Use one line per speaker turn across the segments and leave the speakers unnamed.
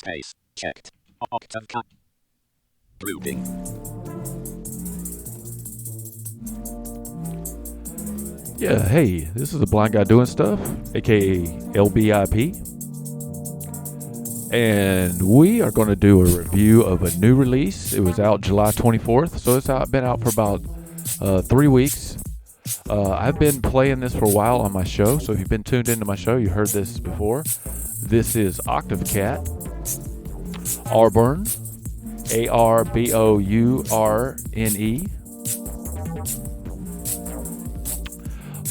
Space. Checked. Octavcat. Grouping.
Yeah, hey, this is the Blind Guy Doing Stuff, aka LBIP. And we are going to do a review of a new release. It was out July 24th, so it's been out for about 3 weeks. I've been playing this for a while on my show, so if you've been tuned into my show, you heard this before. This is Octavcat, Arbourne, Arbourne.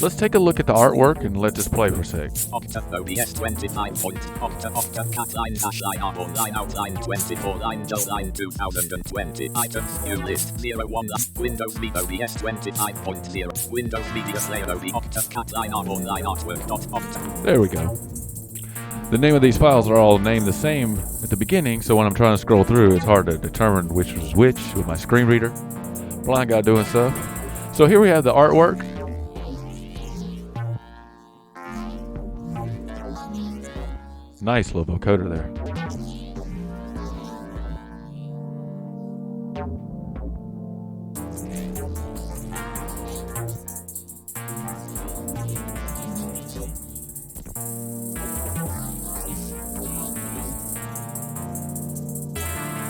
Let's take a look at the artwork and let this play for a sec.
Octavo DS25 point. Octavcat line dash line Arbourne line outline 24 line Joe line 2020 items new list 01 Windows Media DS25.0 Windows Media Player OB Octavcat line Arbourne line artwork dot octa.
There we go. The name of these files are all named the same at the beginning, so when I'm trying to scroll through, it's hard to determine which was which with my screen reader. Blind Guy Doing Stuff. So here we have the artwork. Nice little vocoder there.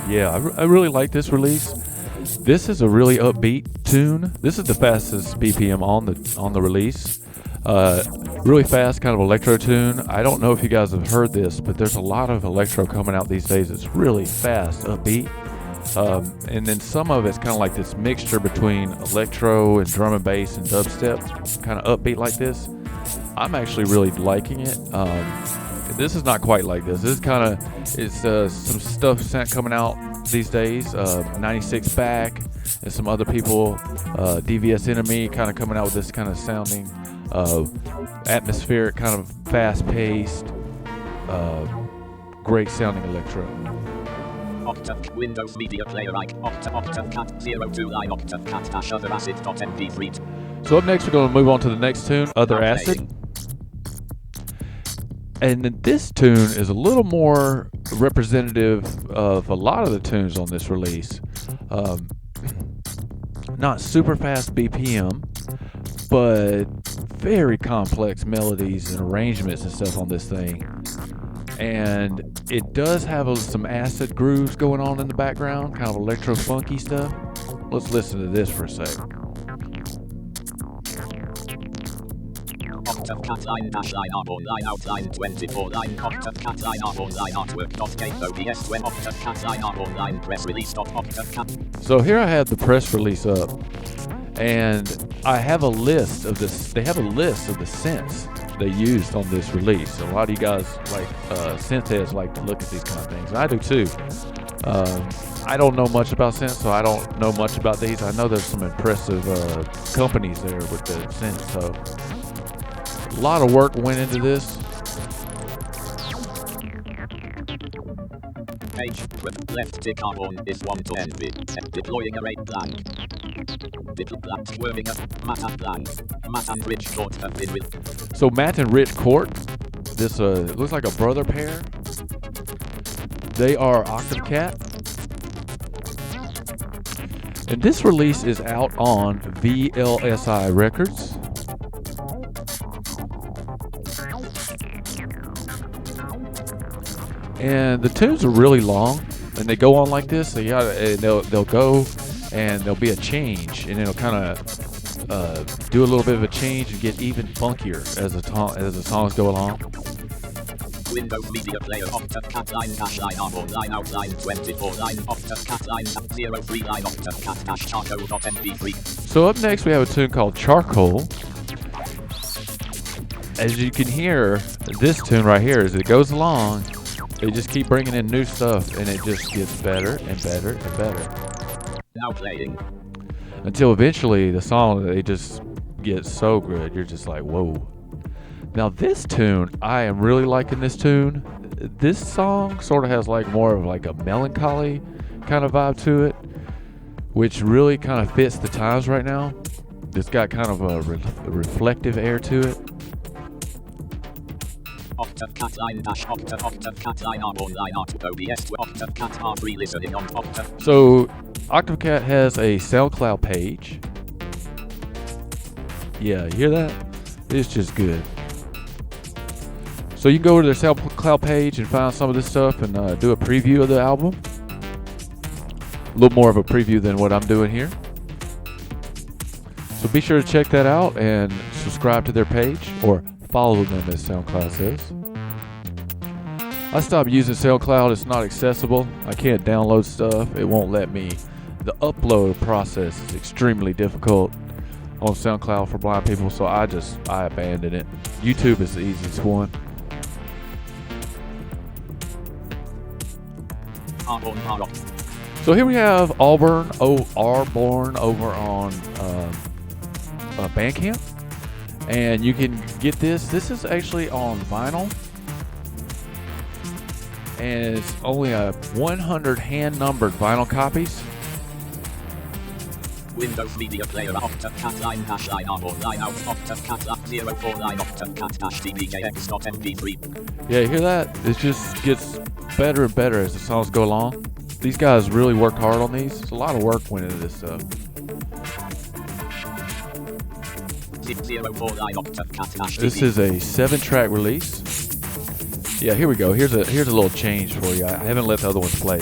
Yeah, I really like this release. This is a really upbeat tune. This is the fastest BPM on the release. Really fast, kind of electro tune. I don't know if you guys have heard this, but there's a lot of electro coming out these days. It's really fast, upbeat. And then some of it's kind of like this mixture between electro and drum and bass and dubstep, kind of upbeat like this. I'm actually really liking it. This is not quite like this. This is kind of, it's some stuff coming out these days. 96 Back and some other people, DVS Enemy, kind of coming out with this kind of sounding, atmospheric, kind of fast-paced, great sounding electro.
Octavcat Windows Media Player Octavcat 02 line Octavcat dash OtherAcid.mp3.
So up next, we're going to move on to the next tune, OtherAcid. And then this tune is a little more representative of a lot of the tunes on this release. Not super fast BPM, but very complex melodies and arrangements and stuff on this thing. And it does have some acid grooves going on in the background, kind of electro funky stuff. Let's listen to this for a sec.
Octavcat line dash line Arbourne line outline 24 line Octavcat line Arbourne line artwork dot KODS when Octavcat line Arbourne line press release dot Octavcat.
So here I have the press release up, and I have a list of this. They have a list of the synths they used on this release. A lot of you guys like synth heads like to look at these kind of things, and I do too. I don't know much about synths, so I don't know much about these. I know there's some impressive companies there with the synths, so a lot of work went into this.
Page with left tick Arbourne is 1 to envy. Deploying array blank. Little blank squirming Matt and blank. Matt and Rich Cawte have been with.
So Matt and Rich Cawte, this looks like a brother pair. They are Octavcat. And this release is out on VLSI Records. And the tunes are really long, and they go on like this. So they'll go, and there'll be a change, and it'll kind of do a little bit of a change and get even funkier as the songs go along.
Windows Media Player Octavcat line dash line Arbourne line outline 24 line Octavcat line 03 line Octavcat dash charcoal.mp3.
So up next we have a tune called Charcoal. As you can hear, this tune right here, as it goes along, they just keep bringing in new stuff, and it just gets better and better and better.
Now playing.
Until eventually the song, they just get so good, you're just like, whoa. Now this tune, I am really liking this tune. This song sort of has like more of like a melancholy kind of vibe to it, which really kind of fits the times right now. It's got kind of a reflective air to it.
Octavcat line dash Octavcat line Arbourne line ODS Octavcat are free listening on Octavcat.
So Octavcat has a SoundCloud page. Yeah, you hear that? It's just good. So you can go to their SoundCloud page and find some of this stuff and do a preview of the album. A little more of a preview than what I'm doing here. So be sure to check that out and subscribe to their page, or follow them as SoundCloud says. I stopped using SoundCloud. It's not accessible. I can't download stuff. It won't let me. The upload process is extremely difficult on SoundCloud for blind people, so I abandoned it. YouTube is the easiest one. So here we have Arbourne over on Bandcamp, and you can get this. This is actually on vinyl, and it's only a 100 hand-numbered vinyl copies.
Windows Media Player Octavcat line dash line Arbourne line out Octavcat 04 line Octavcat dash TBJX.mp3.
Yeah, you hear that? It just gets better and better as the songs go along. These guys really worked hard on these. There's a lot of work went into this stuff.
04 line Octavcat dash
This is a 7-track release. Yeah, here we go. Here's a little change for you. I haven't let the other ones play.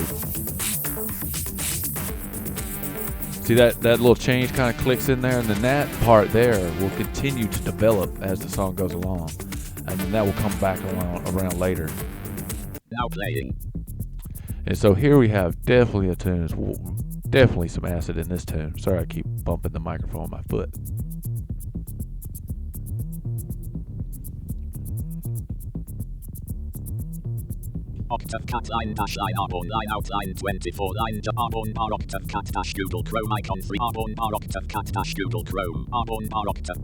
See that little change kind of clicks in there, and then that part there will continue to develop as the song goes along, and then that will come back around later.
Now playing.
And so here we have definitely a tune. Definitely some acid in this tune. Sorry, I keep bumping the microphone on my foot.
Octavcat line dash line Arbourne line out line 24 line Arbourne bar Octavcat dash Google Chrome icon 3 Arbourne bar Octavcat dash Google Chrome Arbourne bar Octav.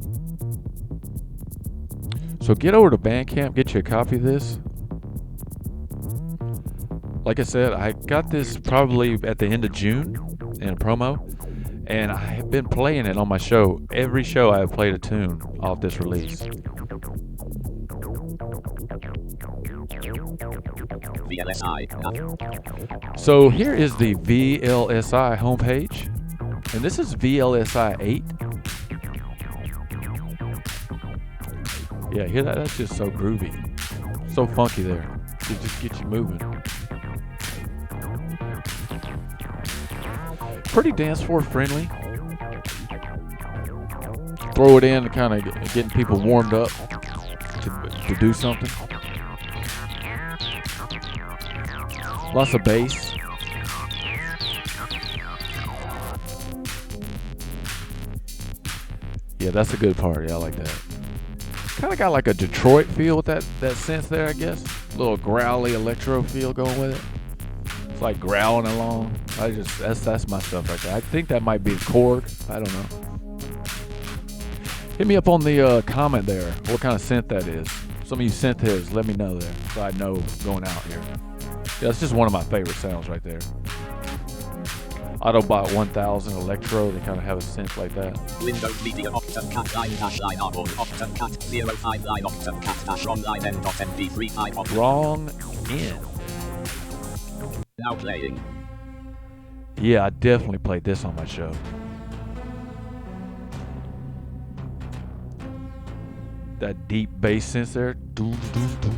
So get over to Bandcamp, get you a copy of this. Like I said, I got this probably at the end of June in a promo, and I have been playing it on my show. Every show I have played a tune off this release.
VLSI.
So here is the VLSI homepage, and this is VLSI 8. Yeah, hear that? That's just so groovy, so funky there. It just gets you moving. Pretty dance floor friendly. Throw it in to kind of getting people warmed up to do something. Lots of bass. Yeah, that's a good part. Yeah, I like that. Kind of got like a Detroit feel with that synth there, I guess. A little growly electro feel going with it. It's like growling along. That's my stuff right there. I think that might be a Korg. I don't know. Hit me up on the comment there what kind of synth that is. Some of you synth heads, let me know there so I know going out here. Yeah, that's just one of my favorite sounds right there. Autobot 1000 Electro, they kind of have a synth like that.
Windows Media Octavcat line dash line Arbourne Octavcat 05 line Octavcat dash online n.mp3 icon.
Wrong in.
Now playing.
Yeah, I definitely played this on my show. That deep bass synth there. Doo, doo, doo.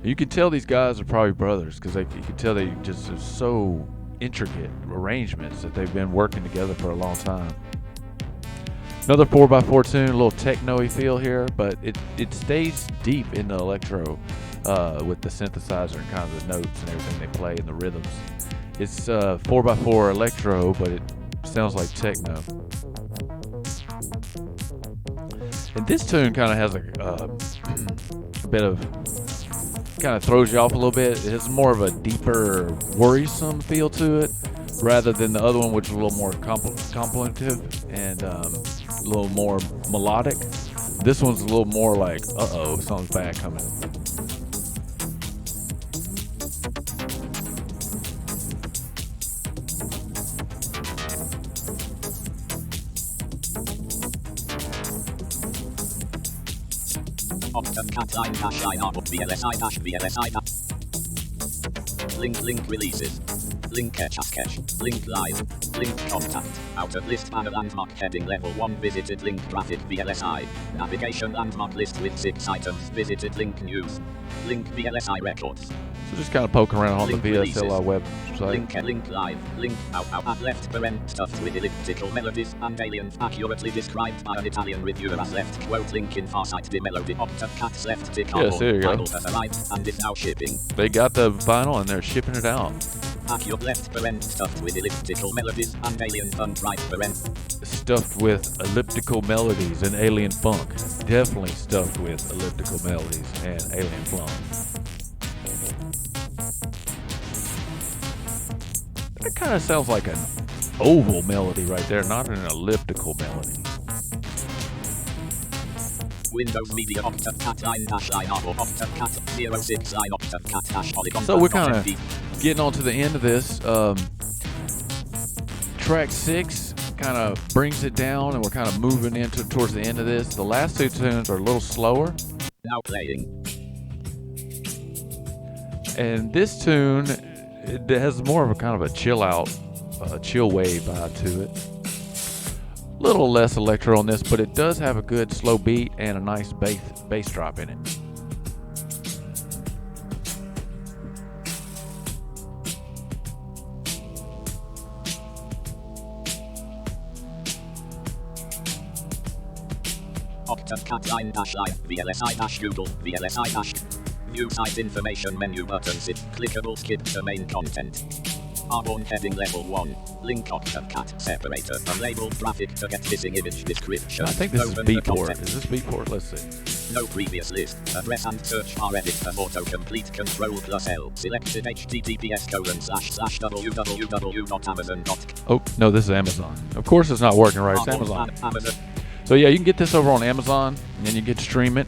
You can tell these guys are probably brothers because you can tell they just are so intricate arrangements that they've been working together for a long time. Another 4x4 tune, a little techno-y feel here, but it stays deep in the electro with the synthesizer and kind of the notes and everything they play and the rhythms. It's 4x4 electro, but it sounds like techno. And this tune kind of has a bit of, kind of throws you off a little bit. It has more of a deeper, worrisome feel to it, rather than the other one, which is a little more contemplative and a little more melodic. This one's a little more like, uh-oh, something's bad coming.
Octavcat line-i Arbourne VLSI link releases. Link catch. Link live. Link contact. Out of list banner landmark heading level 1 visited link graphic VLSI. Navigation landmark list with 6 items visited link news. Link VLSI records.
So just kind of poking around on
Link
the VLSI website.
Link live. Link out left parent stuffed with elliptical melodies and aliens accurately described by an Italian reviewer as left quote link in Farsight the melody Octavcat's left tick
Yes, there you go.
vinyl has arrived and is now shipping.
They got the vinyl and they're shipping it out.
Accurate left parent stuffed with elliptical melodies and alien funk right parent.
Stuffed with elliptical melodies and alien funk. Definitely stuffed with elliptical melodies and alien funk. That kind of sounds like an oval melody right there, not an elliptical melody.
Windows Media Octavcat line-i Arbourne Octavcat 06 line Octavcat Polygonpad.
So we're kind of getting on to the end of this. Track 6 kind of brings it down, and we're kind of moving into towards the end of this. The last 2 tunes are a little slower.
Now playing.
And this tune, it has more of a kind of a chill out, chill wave vibe to it. A little less electro on this, but it does have a good slow beat and a nice bass drop in it.
Octavcat line VLSI Google VLSI View site information menu button zip clickable skip to main content. Arbourne heading level 1. Link Octavcat separator. Unlabeled graphic to get missing image description.
I think this is
Open the
Beatport.
content.
Is this Beatport? Let's see.
No previous list. Address and search are editor autocomplete Control+L. Selected https://www.amazon.com.
Oh, no, this is Amazon. Of course it's not working right. It's Amazon. So yeah, you can get this over on Amazon, and then you get to stream it.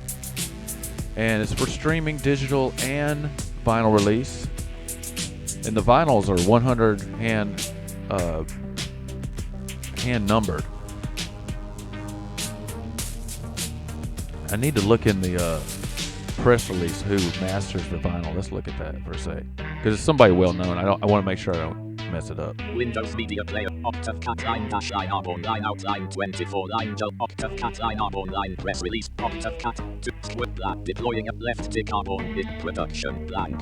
And it's for streaming digital and vinyl release. And the vinyls are 100 hand numbered. I need to look in the press release who masters the vinyl. Let's look at that for a sec, because it's somebody well known. I want to make sure I don't mess it up.
Windows Media Player Octavcat line Arbourne line outline 24 line Octavcat line Arbourne line press release Octavcat to squid black deploying a left tick Arbourne is production blank.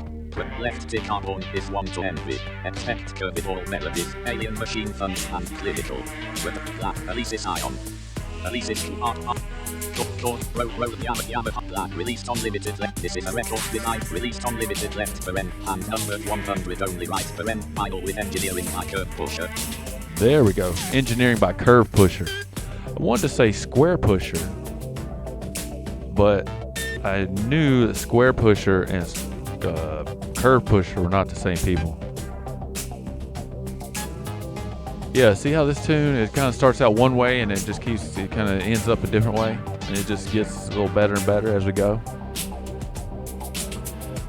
Left tick Arbourne is 1 to envy. Expect curveball melodies, alien machine fun and clinical. With black Alesis Ion. Alesis Yamaha black released on limited left. This is a record design released on limited left paren and numbered 100 only right paren vinyl with engineering by Curve Pusher.
There we go. Engineering by Curve Pusher. I wanted to say Square Pusher, but I knew that Square Pusher and Curve Pusher were not the same people. Yeah, see how this tune, it kind of starts out one way and it kind of ends up a different way, and it just gets a little better and better as we go.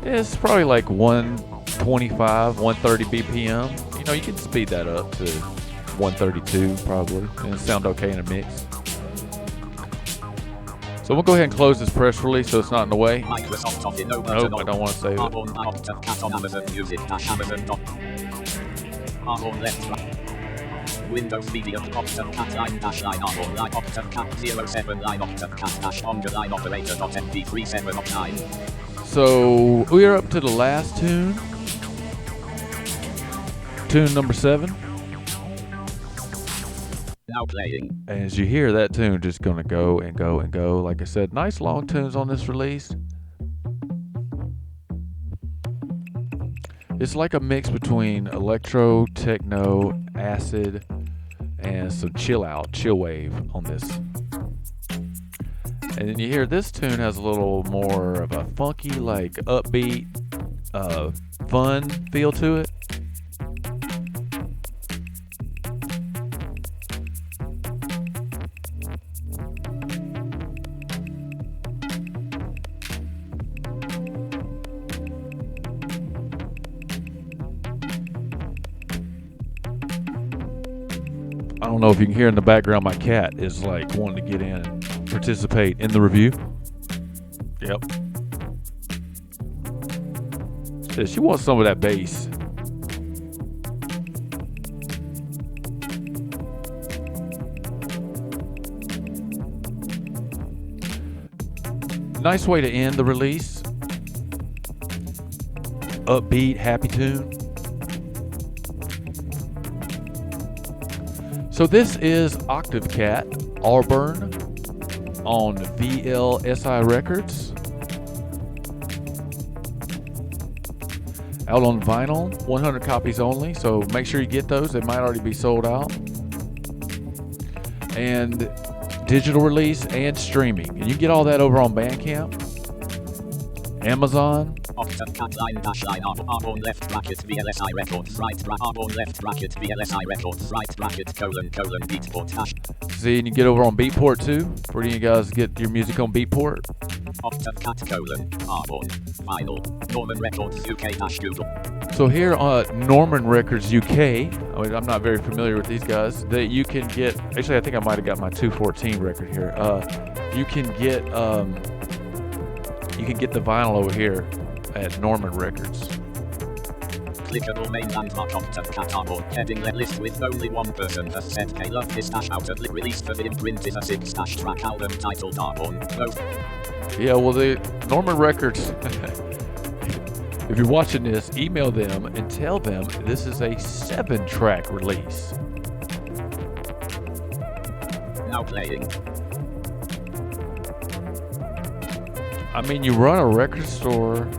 It's probably like 125, 130 BPM. You know, you can speed that up to 132 probably, and it sound okay in a mix. So we'll go ahead and close this press release so it's not in the way.
Microsoft Office
Nope, I don't want to save it.
Arbourne Octavcat on Amazon Music Amazon. Arbourne left right. Windows Media Octavcat line Arbourne line Octavcat 07 line Octavcat Onga line operator.mp3709.
So we are up to the last tune. Tune number 7.
Now playing.
And as you hear, that tune just gonna go and go and go. Like I said, nice long tunes on this release. It's like a mix between electro, techno, acid, and some chill wave on this. And then you hear this tune has a little more of a funky, like upbeat, fun feel to it. I don't know if you can hear in the background, my cat is like wanting to get in and participate in the review. Yep. Yeah, she wants some of that bass. Nice way to end the release. Upbeat, happy tune. So this is Octavcat, Auburn, on VLSI Records. Out on vinyl, 100 copies only, so make sure you get those. They might already be sold out. And digital release and streaming. And you can get all that over on Bandcamp, Amazon.
Octavcat line Arbourne left bracket VLSI records right Arbourne left bracket VLSI records right bracket colon Beatport hash.
See, and you get over on Beatport too, where you guys get your music on Beatport.
Octavcat Arbourne vinyl Norman Records UK hash Google.
So here on Norman Records UK, I mean, I'm not very familiar with these guys, that you can get, actually I think I might have got my 214 record here. You can get the vinyl over here at Norman Records.
Clickable main landmark Octavcat Arbourne heading list with only one person has said K love this dash out at release for the imprint is a 6 track album titled Arbourne. Both.
Yeah, well the Norman Records if you're watching this, email them and tell them this is a 7-track release.
Now playing. I
mean, you run a record store,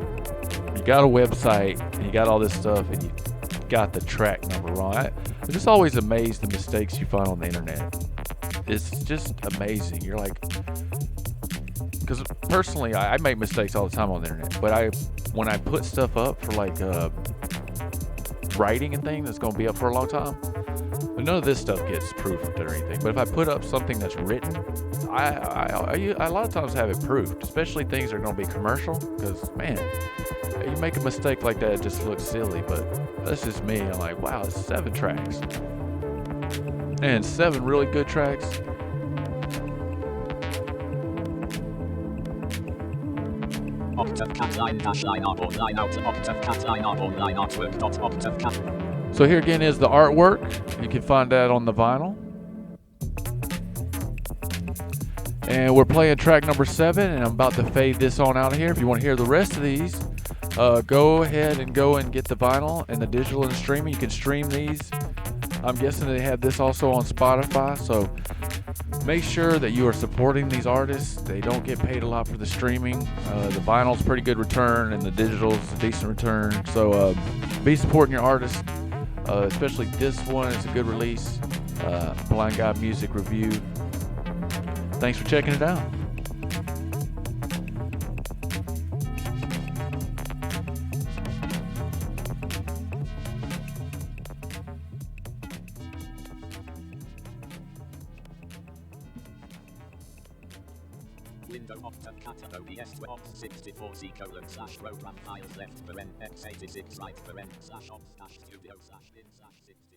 you got a website, and you got all this stuff, and you got the track number wrong. I'm just always amazed the mistakes you find on the internet. It's just amazing. You're like, because personally, I make mistakes all the time on the internet, but when I put stuff up for like writing and things that's going to be up for a long time, but none of this stuff gets proofed or anything. But if I put up something that's written, I a lot of times have it proofed, especially things that are going to be commercial, because man, you make a mistake like that, it just looks silly. But that's just me. I'm like, wow, it's 7 tracks, and 7 really good tracks.
Octavcat line Arbourne line out Octavcat line Arbourne line artwork.octavcat.
So here again is the artwork. You can find that on the vinyl. And we're playing track number 7, and I'm about to fade this on out of here. If you want to hear the rest of these, go ahead and go and get the vinyl and the digital and streaming. You can stream these. I'm guessing they have this also on Spotify, so make sure that you are supporting these artists. They don't get paid a lot for the streaming. The vinyl's pretty good return, and the digital's a decent return. So be supporting your artists, especially this one. It's a good release. Blind Guy Music Review. Thanks for checking it out.
Window CATALOGUE DS8/64C:/program files left x86 right /op/studio/bin/6